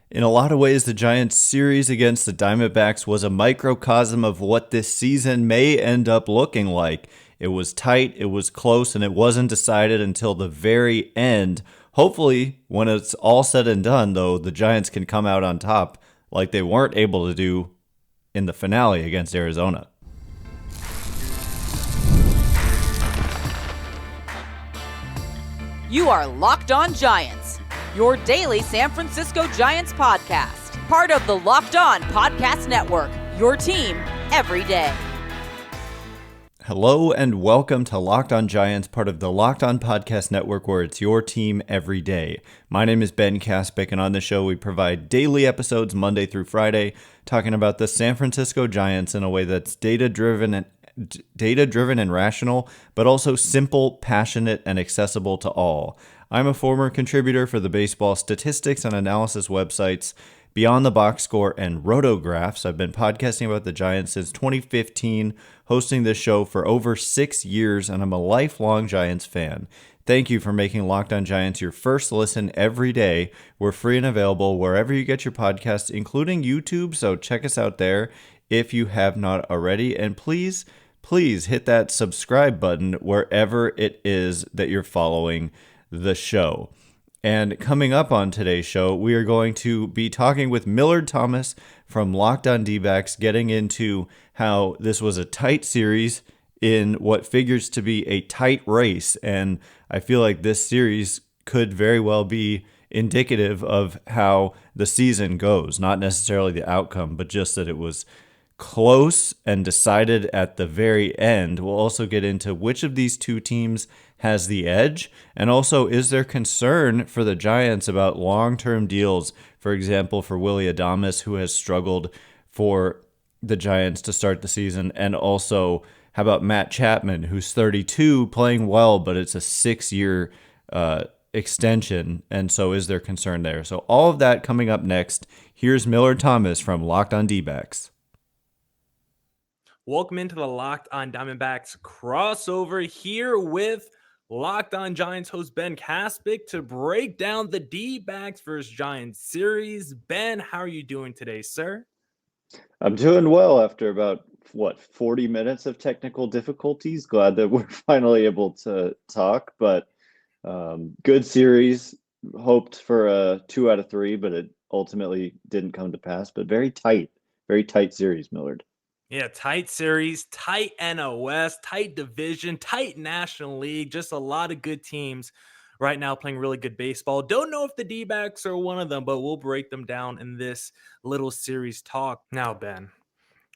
In a lot of ways, the Giants' series against the Diamondbacks was a microcosm of what this season may end up looking like. It was tight, it was close, and it wasn't decided until the very end. Hopefully, when it's all said and done, though, the Giants can come out on top like they weren't able to do in the finale against Arizona. You are Locked On Giants, your daily San Francisco Giants podcast. Part of the Locked On Podcast Network, your team every day. Hello and welcome to Locked On Giants, part of the Locked On Podcast Network, where it's your team every day. My name is Ben Kaspick, and on the show we provide daily episodes Monday through Friday, talking about the San Francisco Giants in a way that's data-driven and rational, but also simple, passionate, and accessible to all. I'm a former contributor for the baseball statistics and analysis websites Beyond the Box Score and Rotographs. I've been podcasting about the Giants since 2015, hosting this show for over 6 years, and I'm a lifelong Giants fan. Thank you for making Locked On Giants your first listen every day. We're free and available wherever you get your podcasts, including YouTube, so check us out there if you have not already. And please hit that subscribe button wherever it is that you're following the show. And coming up on today's show, we are going to be talking with Millard Thomas from Locked On D-backs, getting into how this was a tight series in what figures to be a tight race. And I feel like this series could very well be indicative of how the season goes, not necessarily the outcome, but just that it was close and decided at the very end. We'll also get into which of these two teams has the edge, and also is there concern for the Giants about long-term deals, for example, for Willy, who has struggled for the Giants to start the season, and also how about Matt Chapman, who's 32, playing well, but it's a 6-year extension, and so is there concern there? So all of that coming up next. Here's Millard Thomas from Locked On D-backs. Welcome into the Locked On Diamondbacks crossover here with Locked On Giants host Ben Kaspick to break down the D-backs versus Giants series. Ben, how are you doing today, sir? I'm doing well after about, 40 minutes of technical difficulties. Glad that we're finally able to talk, but good series. Hoped for a 2 out of 3, but it ultimately didn't come to pass. But very tight series, Millard. Yeah, tight series, tight NL West, tight division, tight National League. Just a lot of good teams right now playing really good baseball. Don't know if the D-backs are one of them, but we'll break them down in this little series talk. Now, Ben,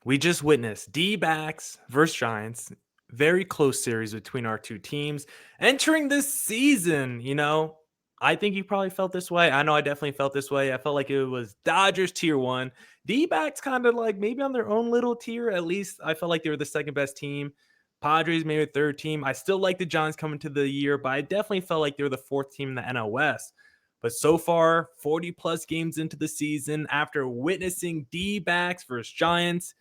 we just witnessed D-backs versus Giants. Very close series between our two teams. Entering this season, I think you probably felt this way. I know I definitely felt this way. I felt like it was Dodgers tier 1. D-backs kind of like maybe on their own little tier. At least I felt like they were the second best team. Padres maybe the third team. I still like the Giants coming to the year, but I definitely felt like they were the fourth team in the NL West. But so far, 40-plus games into the season, after witnessing D-backs versus Giants,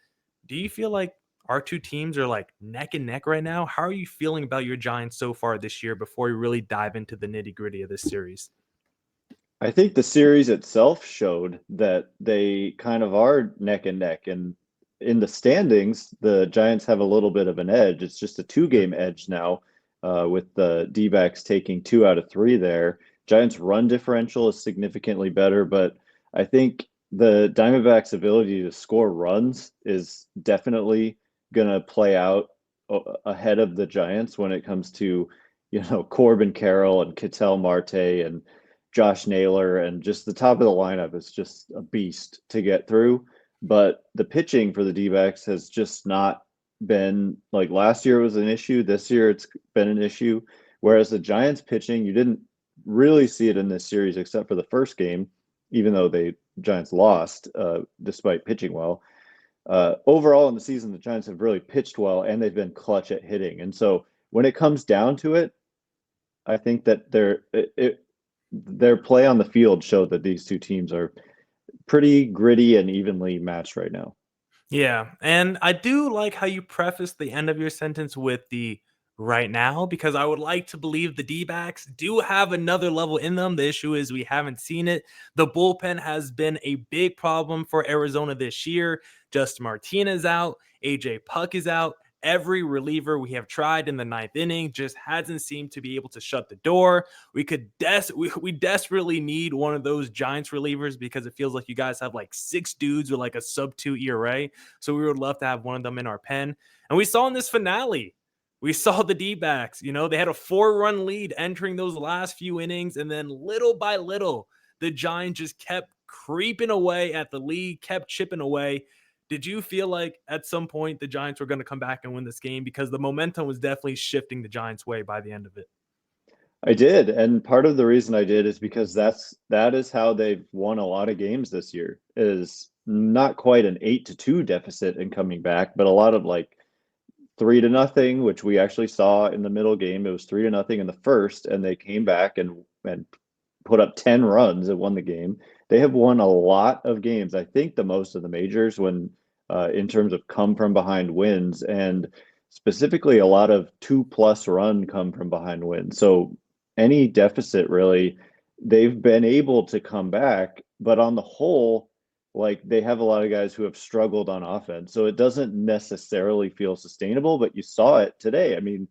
do you feel like our two teams are like neck and neck right now? How are you feeling about your Giants so far this year before we really dive into the nitty-gritty of this series? I think the series itself showed that they kind of are neck and neck. And in the standings, the Giants have a little bit of an edge. It's just a 2-game edge now, with the D-backs taking 2 out of 3 there. Giants' run differential is significantly better, but I think the Diamondbacks' ability to score runs is definitely going to play out ahead of the Giants when it comes to, Corbin Carroll and Ketel Marte and Josh Naylor, and just the top of the lineup is just a beast to get through. But the pitching for the D-backs has just not been like last year was an issue. This year it's been an issue. Whereas the Giants pitching, you didn't really see it in this series except for the first game, even though the Giants lost despite pitching well. Overall in the season, the Giants have really pitched well, and they've been clutch at hitting. And so when it comes down to it, I think that their play on the field showed that these two teams are pretty gritty and evenly matched right now. Yeah, and I do like how you preface the end of your sentence with the right now, because I would like to believe the D-backs do have another level in them. The issue is we haven't seen it. The bullpen has been a big problem for Arizona this year. Justin Martinez out, AJ Puck is out. Every reliever we have tried in the ninth inning just hasn't seemed to be able to shut the door. We desperately need one of those Giants relievers, because it feels like you guys have like 6 dudes with like a sub-2 ERA. So we would love to have one of them in our pen. And we saw in this finale, we saw the D-backs, they had a 4-run lead entering those last few innings. And then little by little, the Giants just kept creeping away at the lead, kept chipping away. Did you feel like at some point the Giants were going to come back and win this game? Because the momentum was definitely shifting the Giants' way by the end of it. I did, and part of the reason I did is because that is how they've won a lot of games this year. Is not quite an 8-2 deficit and coming back, but a lot of like 3-0, which we actually saw in the middle game. It was 3-0 in the first, and they came back and put up 10 runs and won the game. They have won a lot of games. I think the most of the majors when in terms of come from behind wins, and specifically a lot of 2+ run come from behind wins. So any deficit really, they've been able to come back, but on the whole, like they have a lot of guys who have struggled on offense. So it doesn't necessarily feel sustainable, but you saw it today. I mean,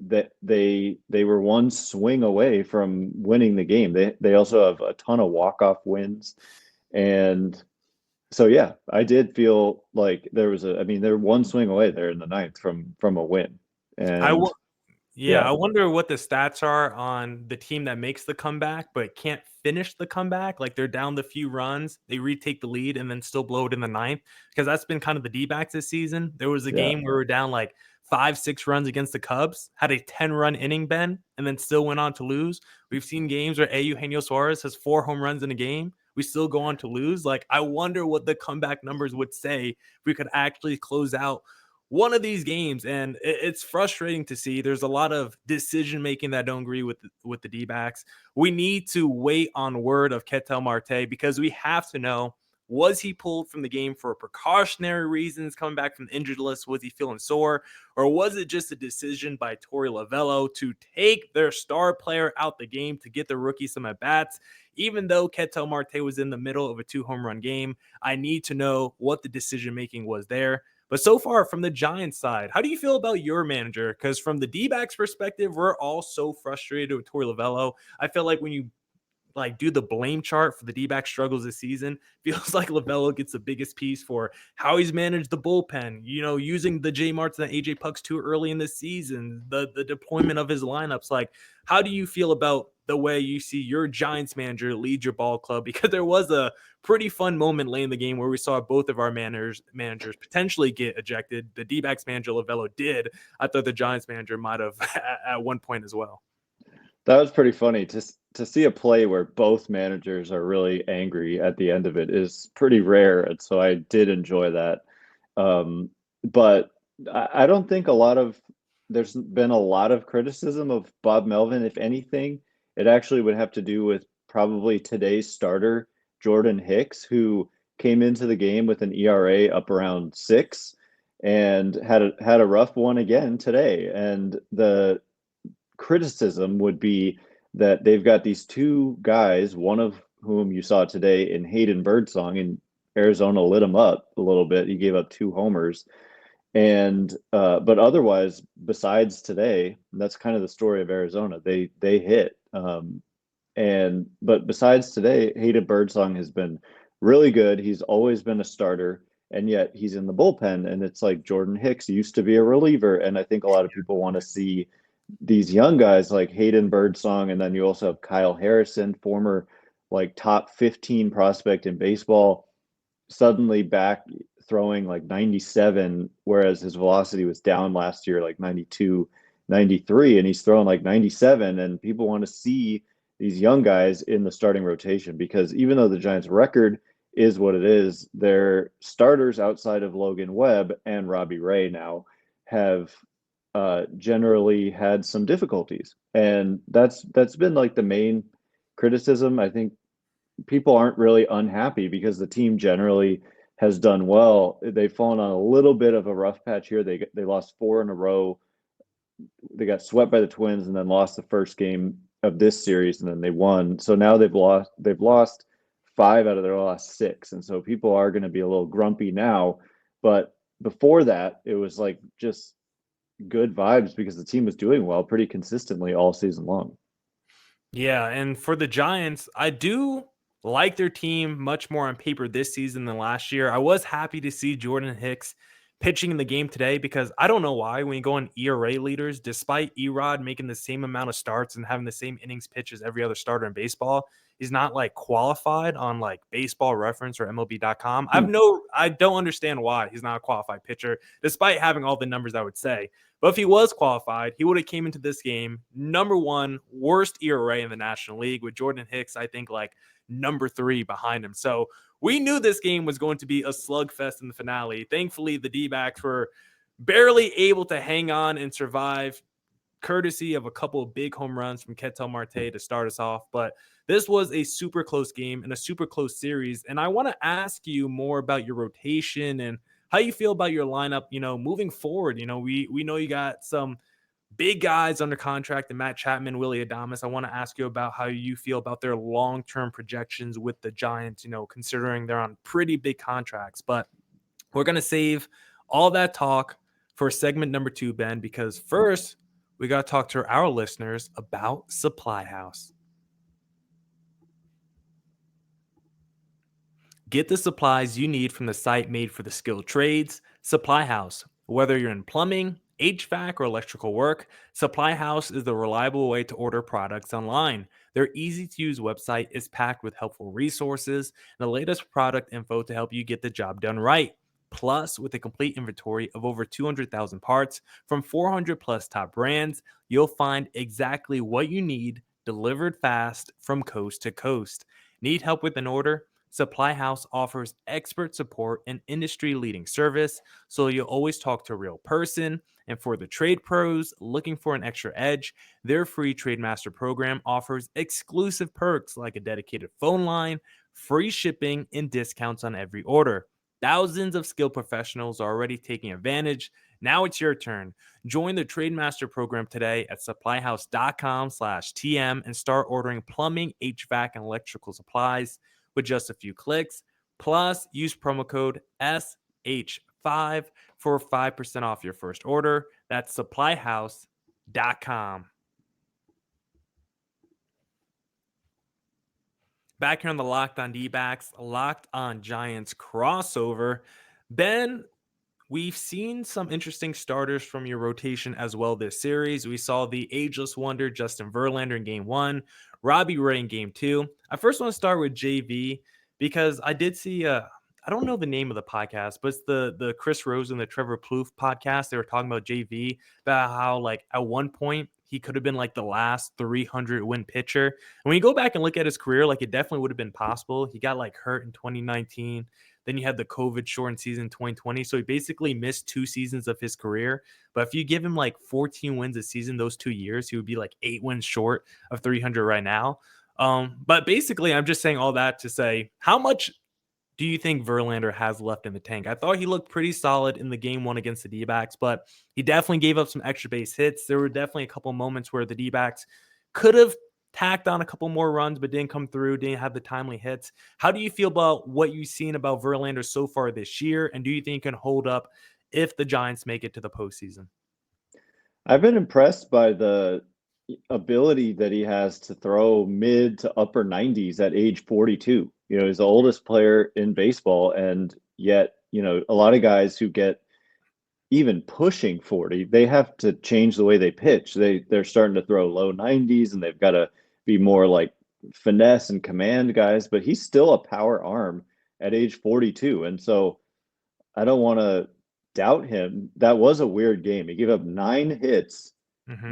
that they were one swing away from winning the game. They also have a ton of walk-off wins. And so yeah, I did feel like they're one swing away there in the ninth from a win. And I wonder what the stats are on the team that makes the comeback but can't finish the comeback. Like they're down the few runs, they retake the lead and then still blow it in the ninth, because that's been kind of the D-backs this season. There was a game where we're down like 5-6 runs against the Cubs, had a 10-run inning, Ben, and then still went on to lose. We've seen games where Eugenio Suarez has 4 home runs in a game. We still go on to lose. Like, I wonder what the comeback numbers would say if we could actually close out one of these games. And it's frustrating to see. There's a lot of decision making that I don't agree with the D-backs. We need to wait on word of Ketel Marte, because we have to know, was he pulled from the game for precautionary reasons coming back from the injured list? Was he feeling sore? Or was it just a decision by Torey Lovullo to take their star player out the game to get the rookie some at-bats? Even though Ketel Marte was in the middle of a 2-home-run game, I need to know what the decision-making was there. But so far from the Giants side, how do you feel about your manager? Because from the D-backs perspective, we're all so frustrated with Torey Lovullo. I feel like when you do the blame chart for the D-back struggles this season, feels like Lovullo gets the biggest piece for how he's managed the bullpen, using the J Marts and the AJ Pucks too early in the season, the deployment of his lineups. Like, how do you feel about the way you see your Giants manager lead your ball club? Because there was a pretty fun moment late in the game where we saw both of our managers potentially get ejected. The D-backs manager Lovullo did. I thought the Giants manager might have at one point as well. That was pretty funny to see a play where both managers are really angry at the end of it is pretty rare, and so I did enjoy that. But I don't think there's been a lot of criticism of Bob Melvin. If anything, it actually would have to do with probably today's starter, Jordan Hicks, who came into the game with an ERA up around 6 and had a rough one again today. And the criticism would be that they've got these 2 guys, one of whom you saw today in Hayden Birdsong, and Arizona lit him up a little bit. He gave up 2 homers. And but otherwise, besides today, that's kind of the story of Arizona. They hit. But besides today, Hayden Birdsong has been really good. He's always been a starter, and yet he's in the bullpen. And it's like Jordan Hicks used to be a reliever. And I think a lot of people want to see these young guys like Hayden Birdsong, and then you also have Kyle Harrison, former like top 15 prospect in baseball, suddenly back throwing like 97, whereas his velocity was down last year, like 92, 93, and he's throwing like 97. And people want to see these young guys in the starting rotation, because even though the Giants record is what it is, their starters outside of Logan Webb and Robbie Ray now have generally had some difficulties. And that's been like the main criticism. I think people aren't really unhappy because the team generally has done well. They've fallen on a little bit of a rough patch here. They lost 4 in a row they got swept by the Twins and then lost the first game of this series, and then they won. So now they've lost 5 out of their last 6, and so people are going to be a little grumpy now. But before that, it was like just good vibes because the team was doing well pretty consistently all season long. Yeah, and for the Giants, I do like their team much more on paper this season than last year. I was happy to see Jordan Hicks pitching in the game today because I don't know why when you go on ERA leaders, despite Erod making the same amount of starts and having the same innings pitch as every other starter in baseball, he's not like qualified on like Baseball Reference or MLB.com. I don't understand why he's not a qualified pitcher, despite having all the numbers I would say. But if he was qualified, he would have came into this game number 1 worst ERA in the National League with Jordan Hicks, I think like number 3 behind him. So we knew this game was going to be a slugfest in the finale. Thankfully, the D-backs were barely able to hang on and survive, courtesy of a couple of big home runs from Ketel Marte to start us off. But this was a super close game and a super close series. And I want to ask you more about your rotation and how you feel about your lineup, moving forward. We know you got some big guys under contract and Matt Chapman, Willy Adames. I want to ask you about how you feel about their long-term projections with the Giants, considering they're on pretty big contracts. But we're going to save all that talk for segment number 2, Ben, because first we got to talk to our listeners about Supply House. Get the supplies you need from the site made for the skilled trades, Supply House. Whether you're in plumbing, HVAC, or electrical work, Supply House is the reliable way to order products online. Their easy-to-use website is packed with helpful resources and the latest product info to help you get the job done right. Plus, with a complete inventory of over 200,000 parts from 400 plus top brands, you'll find exactly what you need delivered fast from coast to coast. Need help with an order? Supply House offers expert support and industry-leading service, so you'll always talk to a real person. And for the trade pros looking for an extra edge, their free Trade Master program offers exclusive perks like a dedicated phone line, free shipping, and discounts on every order. Thousands of skilled professionals are already taking advantage. Now it's your turn. Join the Trade Master program today at supplyhouse.com/TM and start ordering plumbing, HVAC, and electrical supplies with just a few clicks. Plus, use promo code SH5 for 5% off your first order. That's supplyhouse.com. Back here on the Locked On D-backs, Locked On Giants crossover. Ben, we've seen some interesting starters from your rotation as well this series. We saw the ageless wonder Justin Verlander in Game 1, Robbie Ray in Game 2. I first want to start with JV because I did see, I don't know the name of the podcast, but it's the Chris Rose and the Trevor Plouffe podcast. They were talking about JV, about how like at one point he could have been like the last 300 win pitcher. And when you go back and look at his career, like it definitely would have been possible. He got like hurt in 2019. Then you had the COVID shortened season 2020. So he basically missed 2 seasons of his career. But if you give him like 14 wins a season, those 2 years, he would be like 8 wins short of 300 right now. But basically, I'm just saying all that to say, how much do you think Verlander has left in the tank? I thought he looked pretty solid in the Game 1 against the D-backs, but he definitely gave up some extra base hits. There were definitely a couple moments where the D-backs could have tacked on a couple more runs, but didn't come through, didn't have the timely hits. How do you feel about what you've seen about Verlander so far this year? And do you think he can hold up if the Giants make it to the postseason? I've been impressed by the ability that he has to throw mid to upper 90s at age 42. He's the oldest player in baseball, and yet, a lot of guys who get even pushing 40, they have to change the way they pitch. They're starting to throw low 90s, and they've got to be more like finesse and command guys, but he's still a power arm at age 42. And so I don't want to doubt him. That was a weird game. He gave up 9 hits,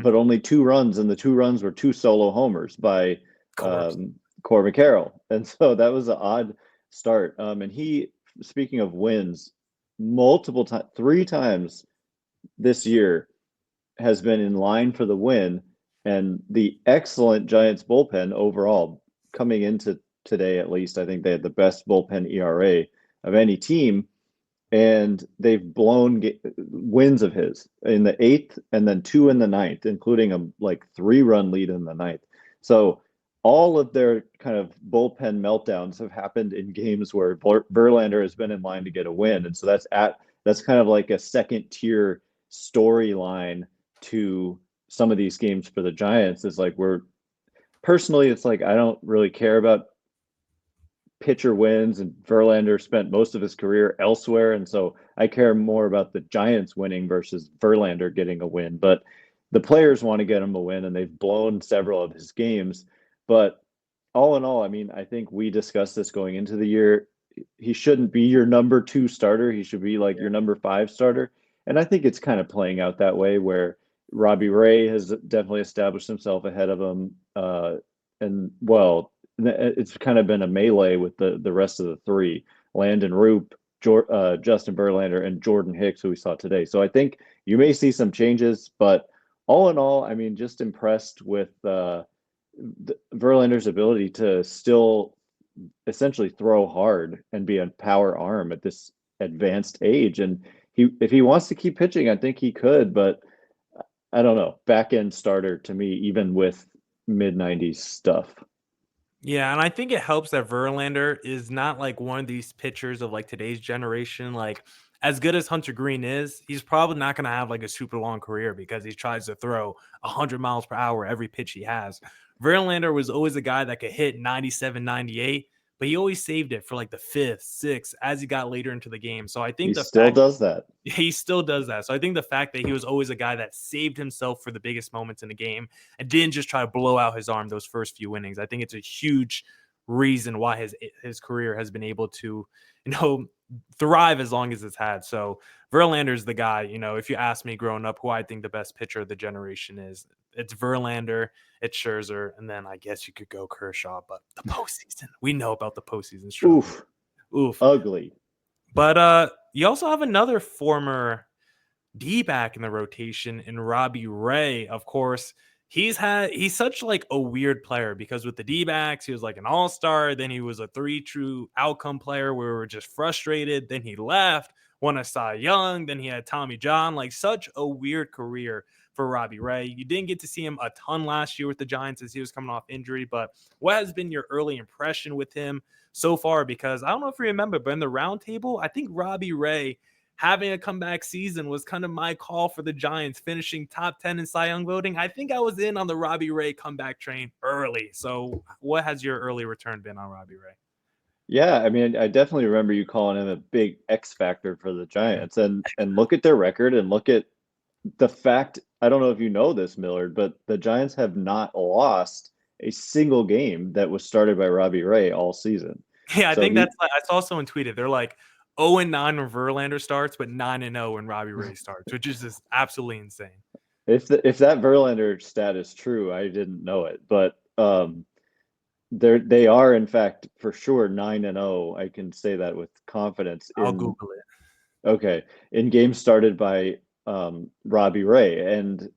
but only 2 runs, and the 2 runs were 2 solo homers by Corbin Carroll. And so that was an odd start. And he, speaking of wins, multiple times, 3 times this year has been in line for the win. And the excellent Giants bullpen overall, coming into today, at least, I think they had the best bullpen ERA of any team. and they've blown wins of his in the 8th and then 2 in the 9th, including a like 3-run lead in the 9th. So all of their kind of bullpen meltdowns have happened in games where Verlander has been in line to get a win, and so that's kind of like a second tier storyline to some of these games for the Giants. Is like it's like I don't really care about pitcher wins, and Verlander spent most of his career elsewhere, and so I care more about the Giants winning versus Verlander getting a win. But the players want to get him a win, and they've blown several of his games. But all in all, I mean, I think we discussed this going into the year. He shouldn't be your number 2 starter. He should be like your number 5 starter. And I think it's kind of playing out that way, where Robbie Ray has definitely established himself ahead of him. And well, it's kind of been a melee with the rest of the 3: Landon Roop, Justin Verlander, and Jordan Hicks, who we saw today. So I think you may see some changes, but all in all, I mean, just impressed with Verlander's ability to still essentially throw hard and be a power arm at this advanced age. And if he wants to keep pitching, I think he could, but I don't know. Back end starter to me, even with mid-90s stuff. Yeah, and I think it helps that Verlander is not like one of these pitchers of like today's generation. Like, as good as Hunter Green is, he's probably not going to have like a super long career because he tries to throw 100 miles per hour every pitch he has. Verlander was always a guy that could hit 97, 98, but he always saved it for like the 5th, 6th as he got later into the game. So I think he still does that. He still does that. So I think the fact that he was always a guy that saved himself for the biggest moments in the game and didn't just try to blow out his arm those first few innings, I think it's a huge reason why his career has been able to, thrive as long as it's had. So Verlander's the guy, if you ask me growing up who I think the best pitcher of the generation is, it's Verlander, it's Scherzer, and then I guess you could go Kershaw, but the postseason, we know about the postseason struggle. Oof. Ugly. But you also have another former D-back in the rotation in Robbie Ray. Of course, he's such like a weird player because with the D-backs, he was like an all-star. Then he was a 3 true outcome player where we were just frustrated. Then he left, won a Cy Young. Then he had Tommy John. Like, such a weird career for Robbie Ray. You didn't get to see him a ton last year with the Giants as he was coming off injury, but what has been your early impression with him so far? Because I don't know if you remember, but in the roundtable, I think Robbie Ray having a comeback season was kind of my call for the Giants, finishing top 10 in Cy Young voting. I think I was in on the Robbie Ray comeback train early. So what has your early return been on Robbie Ray? Yeah, I mean, I definitely remember you calling him a big X factor for the Giants, and look at their record and look at the fact, I don't know if you know this, Millard, but the Giants have not lost a single game that was started by Robbie Ray all season. Yeah, I think that's like, I saw someone tweeted, they're like 0-9 when Verlander starts, but 9-0 when Robbie Ray starts, which is just absolutely insane. If that Verlander stat is true, I didn't know it, but they are in fact for sure 9-0. I can say that with confidence. I'll Google it. Okay, in games started by Robbie Ray, and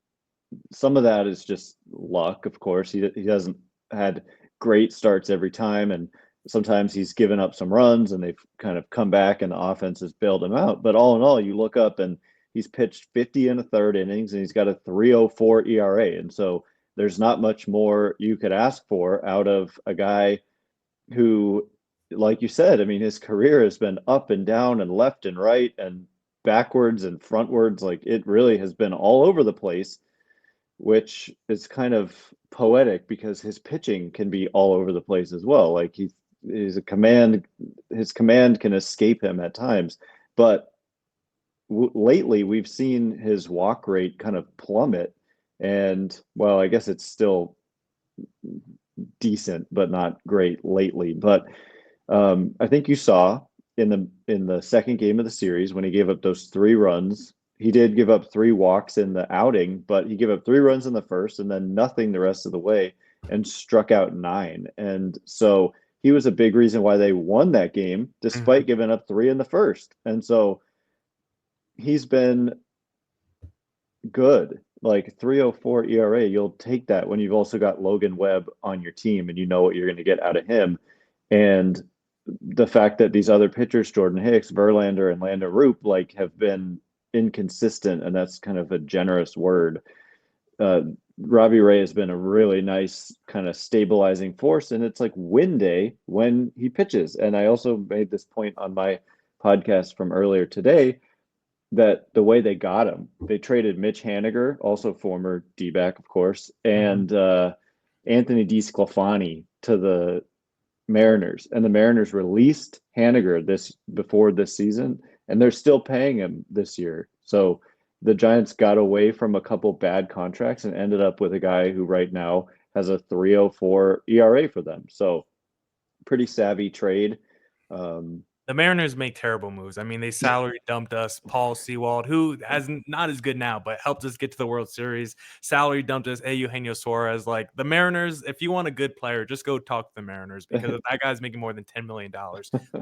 some of that is just luck. Of course, he hasn't had great starts every time, and sometimes he's given up some runs and they've kind of come back and the offense has bailed him out. But all in all, you look up and he's pitched 50 in the 3rd innings and he's got a 3.04 ERA. And so there's not much more you could ask for out of a guy who, like you said, I mean, his career has been up and down and left and right and backwards and frontwards. Like, it really has been all over the place, which is kind of poetic because his pitching can be all over the place as well. Like, his command can escape him at times, but lately we've seen his walk rate kind of plummet, and well, I guess it's still decent but not great lately. But I think you saw in the second game of the series when he gave up those 3 runs. He did give up 3 walks in the outing, but he gave up 3 runs in the first and then nothing the rest of the way and struck out 9. And so he was a big reason why they won that game, despite giving up 3 in the first. And so he's been good. Like, 3.04 ERA, you'll take that when you've also got Logan Webb on your team and you know what you're going to get out of him. And the fact that these other pitchers, Jordan Hicks, Verlander, and Lando Roop, like have been inconsistent, and that's kind of a generous word. Robbie Ray has been a really nice kind of stabilizing force, and it's like win day when he pitches. And I also made this point on my podcast from earlier today that the way they got him, they traded Mitch Haniger, also former D-back, of course, and Anthony DeSclafani to the Mariners, and the Mariners released Haniger before this season, and they're still paying him this year. So the Giants got away from a couple bad contracts and ended up with a guy who right now has a 3.04 ERA for them. So pretty savvy trade. The Mariners make terrible moves. I mean, they salary dumped us Paul Sewald, who has not as good now, but helped us get to the World Series. Salary dumped us Eugenio Suarez. Like the Mariners, if you want a good player, just go talk to the Mariners, because if that guy's making more than $10 million, I'll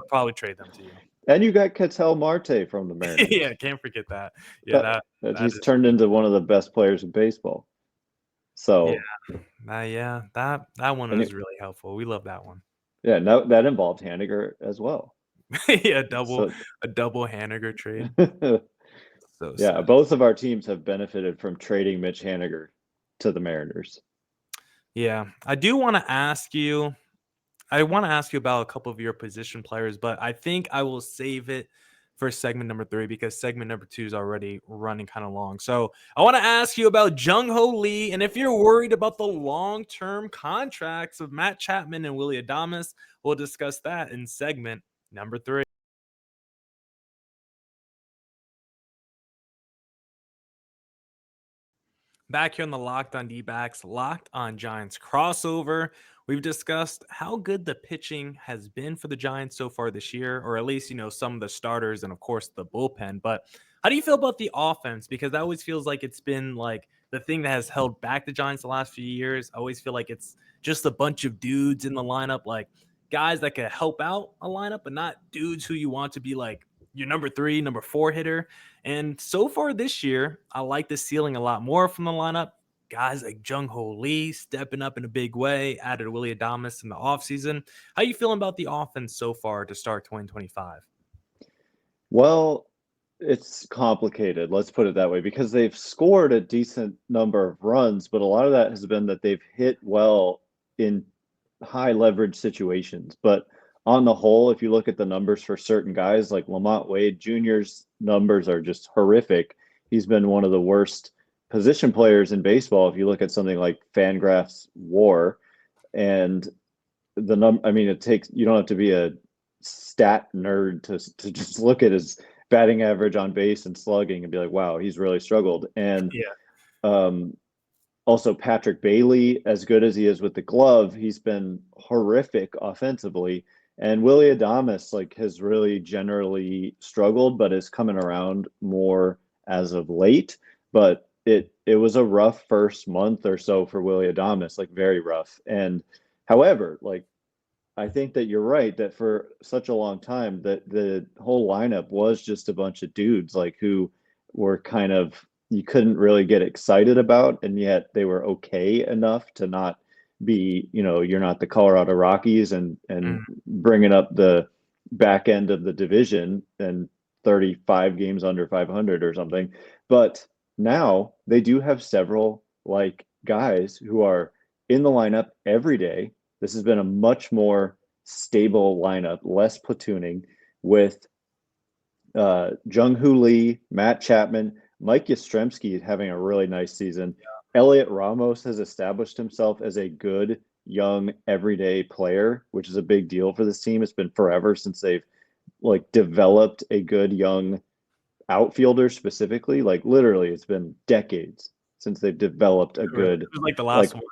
probably trade them to you. And you got Ketel Marte from the Mariners. Yeah, can't forget that. Yeah, he's turned into one of the best players in baseball. So that one was really helpful. We love that one. Yeah, no, that involved Haniger as well. Yeah, a double Haniger trade. So yeah, both of our teams have benefited from trading Mitch Haniger to the Mariners. Yeah, I want to ask you about a couple of your position players, but I think I will save it for segment number 3 because segment number 2 is already running kind of long. So I want to ask you about Jung Lee, and if you're worried about the long-term contracts of Matt Chapman and Willy Adames, we'll discuss that in segment number 3. Back here on the Locked On D-backs, Locked On Giants crossover. We've discussed how good the pitching has been for the Giants so far this year, or at least, some of the starters and, of course, the bullpen. But how do you feel about the offense? Because that always feels like it's been like the thing that has held back the Giants the last few years. I always feel like it's just a bunch of dudes in the lineup, like guys that could help out a lineup, but not dudes who you want to be like your number 3, number 4 hitter. And so far this year, I like the ceiling a lot more from the lineup. Guys like Jung Lee stepping up in a big way, added Willy Adames in the offseason. How are you feeling about the offense so far to start 2025? Well, it's complicated, let's put it that way, because they've scored a decent number of runs, but a lot of that has been that they've hit well in high leverage situations. But on the whole, if you look at the numbers for certain guys like Lamont Wade Jr.'s numbers are just horrific. He's been one of the worst position players in baseball. If you look at something like Fangraphs WAR, and you don't have to be a stat nerd to just look at his batting average on base and slugging and be like, wow, he's really struggled. And also Patrick Bailey, as good as he is with the glove, he's been horrific offensively. And Willy Adames has really generally struggled, but is coming around more as of late. But it was a rough first month or so for Willy Adames, very rough. And however, I think that you're right that for such a long time that the whole lineup was just a bunch of dudes who were kind of, you couldn't really get excited about, and yet they were okay enough to not be, you're not the Colorado Rockies and bringing up the back end of the division and 35 games under 500 or something. But now they do have several guys who are in the lineup every day. This has been a much more stable lineup, less platooning, with Jung Lee, Matt Chapman, Mike Yastrzemski having a really nice season. Yeah. Heliot Ramos has established himself as a good, young, everyday player, which is a big deal for this team. It's been forever since they've developed a good young outfielder specifically. Literally, it's been decades since they've developed a good. It was the last one.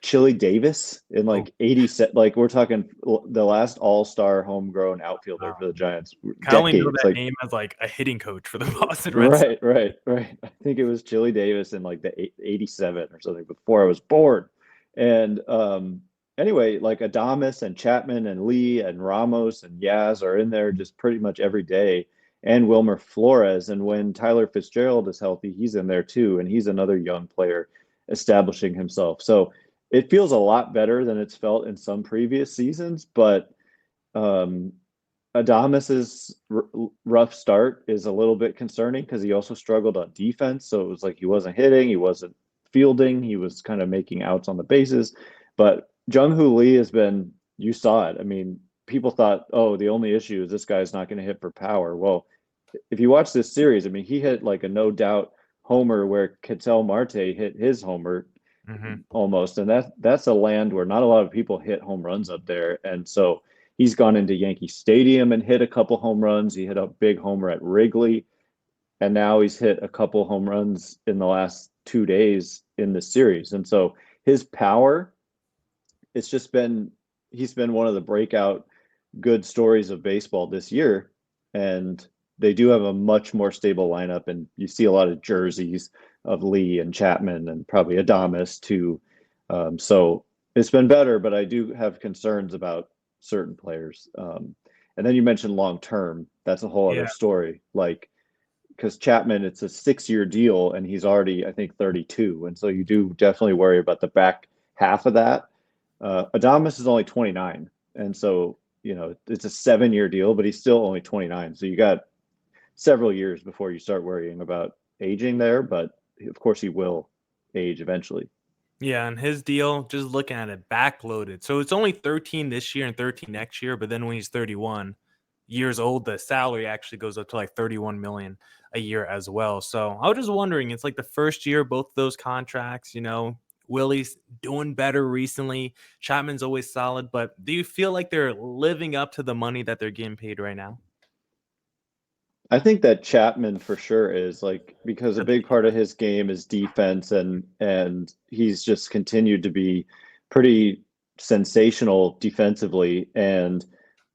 Chili Davis in 87. We're talking the last all-star homegrown outfielder for the Giants. I only know that name as a hitting coach for the Boston Red Sox. Right. I think it was Chili Davis in the 87 or something before I was born. And anyway, Adames and Chapman and Lee and Ramos and Yaz are in there just pretty much every day. And Wilmer Flores. And when Tyler Fitzgerald is healthy, he's in there too. And he's another young player establishing himself. So it feels a lot better than it's felt in some previous seasons, but Adamas's rough start is a little bit concerning because he also struggled on defense. So it was like he wasn't hitting, he wasn't fielding, he was kind of making outs on the bases. But Jung Lee has been, you saw it. I mean, people thought, oh, the only issue is this guy's not going to hit for power. Well, if you watch this series, I mean, he hit like a no doubt homer where Ketel Marte hit his homer almost, and that's a land where not a lot of people hit home runs up there, and so he's gone into Yankee Stadium and hit a couple home runs. He hit a big homer at Wrigley, and now he's hit a couple home runs in the last 2 days in the series, and so his power, it's just been he's been one of the breakout good stories of baseball this year, and they do have a much more stable lineup, and you see a lot of jerseys of Lee and Chapman and probably Adames too. So it's been better, but I do have concerns about certain players. And then you mentioned long term. That's a whole other story. Like, because Chapman, it's a 6-year deal, and he's already, I think, 32, and so you do definitely worry about the back half of that. Adames is only 29, and so it's a 7-year deal, but he's still only 29. So you got several years before you start worrying about aging there, but of course he will age eventually. Yeah, and his deal, just looking at it, backloaded. So it's only 13 this year and 13 next year, but then when he's 31 years old, the salary actually goes up to like 31 million a year as well. So I was just wondering, it's like the first year, both of those contracts, Willy's doing better recently. Chapman's always solid, but do you feel like they're living up to the money that they're getting paid right now? I think that Chapman for sure is, like, because a big part of his game is defense, and he's just continued to be pretty sensational defensively, and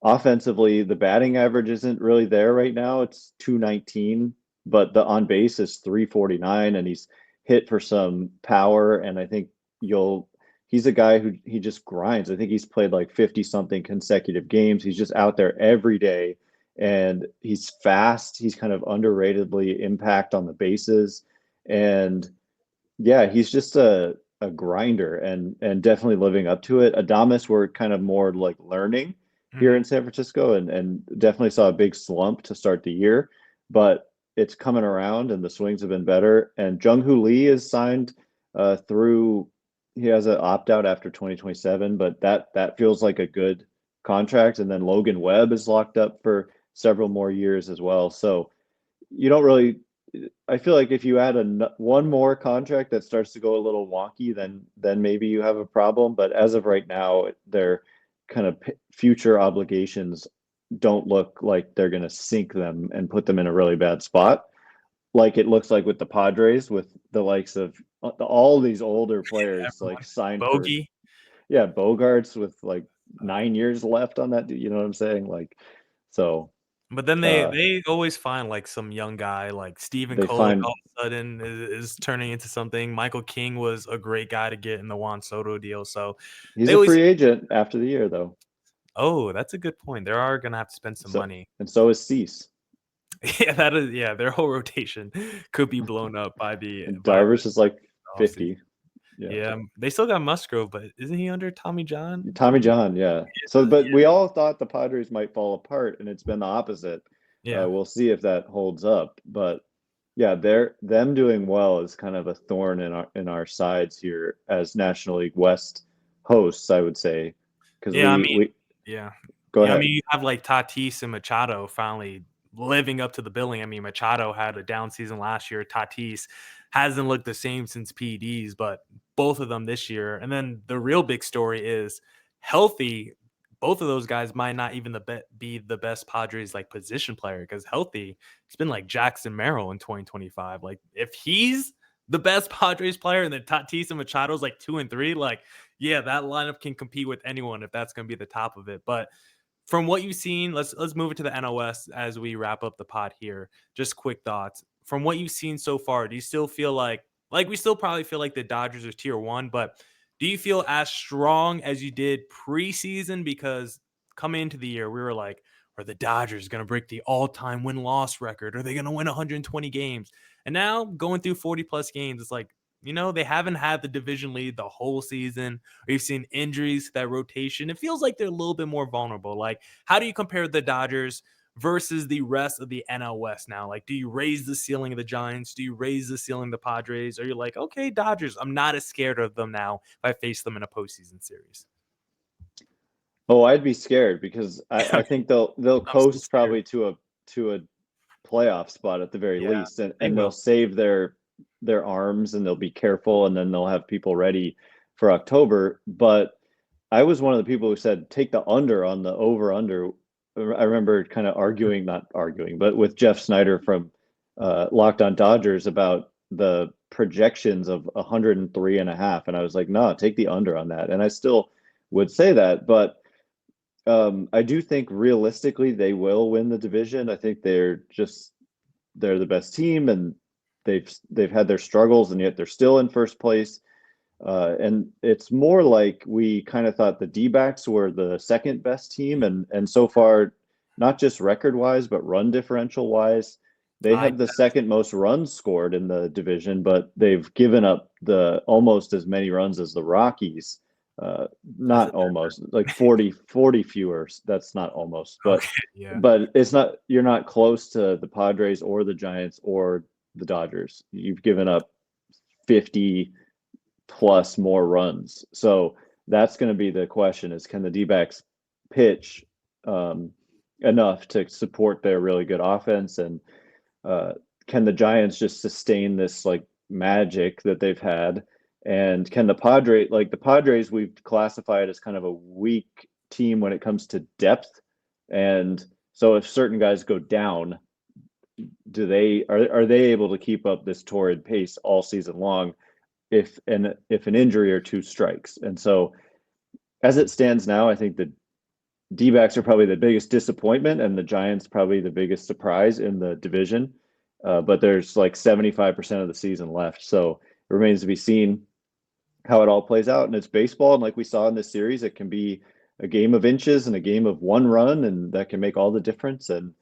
offensively the batting average isn't really there right now. It's 219, but the on base is 349, and he's hit for some power, and I think he's a guy who he just grinds. I think he's played like 50 something consecutive games. He's just out there every day, and he's fast. He's kind of underratedly impact on the bases, and yeah, he's just a grinder, and definitely living up to it. Adames were kind of more like learning here in San Francisco, and definitely saw a big slump to start the year, but it's coming around and the swings have been better. And Jung Lee is signed through. He has an opt out after 2027, but that feels like a good contract. And then Logan Webb is locked up for several more years as well. So you don't really. I feel like if you add one more contract that starts to go a little wonky, then maybe you have a problem. But as of right now, their kind of future obligations don't look like they're going to sink them and put them in a really bad spot, like it looks like with the Padres, with the likes of all these older players like signed Bogey. Bogarts with like 9 years left on that. You know what I'm saying? Like, so. But then they always find like some young guy like Stephen Kolek all of a sudden is turning into something. Michael King was a great guy to get in the Juan Soto deal. So he's a free agent after the year, though. Oh, that's a good point. They are gonna have to spend some money. And so is Cease. Their whole rotation could be blown up by the Darvish is like 50. Yeah, they still got Musgrove, but isn't he under Tommy John? Tommy John, yeah. So, but we all thought the Padres might fall apart, and it's been the opposite. Yeah, we'll see if that holds up. But yeah, them doing well is kind of a thorn in our sides here as National League West hosts, I would say. Because Go ahead. I mean, you have like Tatis and Machado finally living up to the billing. I mean, Machado had a down season last year. Tatis hasn't looked the same since PEDs, but both of them this year. And then the real big story is healthy. Both of those guys might not even be the best Padres like position player, because healthy, it's been like Jackson Merrill in 2025. Like if he's the best Padres player and then Tatis and Machado's like 2 and 3, like, yeah, that lineup can compete with anyone if that's going to be the top of it. But from what you've seen, let's move it to the NOS as we wrap up the pod here. Just quick thoughts. From what you've seen so far, do you still feel like we still probably feel like the Dodgers are tier 1, but do you feel as strong as you did preseason? Because coming into the year, we were like, are the Dodgers going to break the all-time win-loss record? Are they going to win 120 games? And now going through 40-plus games, it's like, They haven't had the division lead the whole season. We've seen injuries to that rotation. It feels like they're a little bit more vulnerable. Like, how do you compare the Dodgers versus the rest of the NL West now? Like, do you raise the ceiling of the Giants? Do you raise the ceiling of the Padres? Or you're like, okay, Dodgers, I'm not as scared of them now if I face them in a postseason series? Oh, I'd be scared because I think they'll coast probably to a playoff spot at the very least, and they'll save their arms and they'll be careful, and then they'll have people ready for October. But I was one of the people who said take the under on the over under. I remember kind of not arguing, but with Jeff Snyder from Locked On Dodgers about the projections of 103.5, and I was like, no, take the under on that. And I still would say that, but I do think realistically they will win the division. I think they're the best team, and they've had their struggles, and yet they're still in first place. And it's more like we kind of thought the D-backs were the second best team, and so far, not just record wise, but run differential wise, they have the second most runs scored in the division, but they've given up almost as many runs as the Rockies. Not almost, like 40 fewer. That's not almost, but okay, yeah. But it's not, you're not close to the Padres or the Giants or the Dodgers. You've given up 50 plus more runs. So that's going to be the question: is can the D-backs pitch enough to support their really good offense, and can the Giants just sustain this like magic that they've had? And can the Padres we've classified as kind of a weak team when it comes to depth. And so if certain guys go down, are they able to keep up this torrid pace all season long if an injury or two strikes? And so as it stands now, I think the D-backs are probably the biggest disappointment and the Giants probably the biggest surprise in the division. But there's like 75% of the season left. So it remains to be seen how it all plays out. And it's baseball. And like we saw in this series, it can be a game of inches and a game of one run, and that can make all the difference. And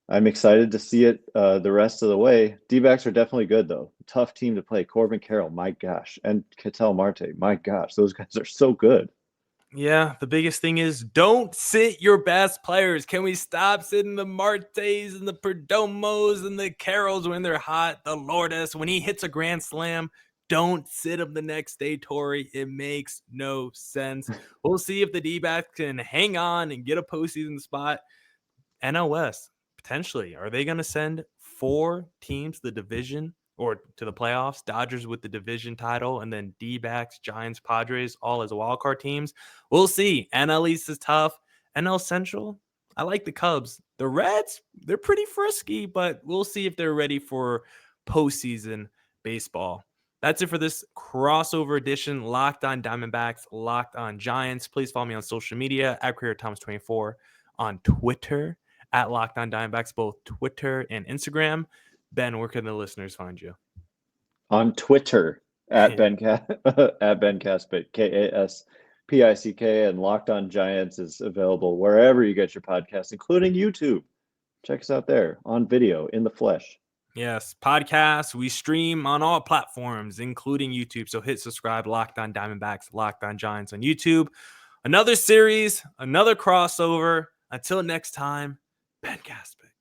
I'm excited to see it the rest of the way. D-backs are definitely good, though. Tough team to play. Corbin Carroll, my gosh. And Ketel Marte, my gosh. Those guys are so good. Yeah, the biggest thing is don't sit your best players. Can we stop sitting the Martes and the Perdomos and the Carrolls when they're hot? The Lourdes, when he hits a grand slam, don't sit him the next day, Torrey. It makes no sense. We'll see if the D-backs can hang on and get a postseason spot. NL West, potentially. Are they going to send 4 teams to the division or to the playoffs? Dodgers with the division title, and then D-backs, Giants, Padres, all as wildcard teams. We'll see. NL East is tough. NL Central, I like the Cubs. The Reds, they're pretty frisky, but we'll see if they're ready for postseason baseball. That's it for this crossover edition. Locked on Diamondbacks, Locked on Giants. Please follow me on social media at CareerThomas24 on Twitter, at Locked on Diamondbacks, both Twitter and Instagram. Ben, where can the listeners find you? On Twitter at Ben Kaspick, Kaspick, and Locked on Giants is available wherever you get your podcasts, including YouTube. Check us out there on video in the flesh. Yes, podcasts. We stream on all platforms, including YouTube. So hit subscribe. Locked on Diamondbacks, Locked on Giants on YouTube. Another series, another crossover. Until next time, Ben Kaspick.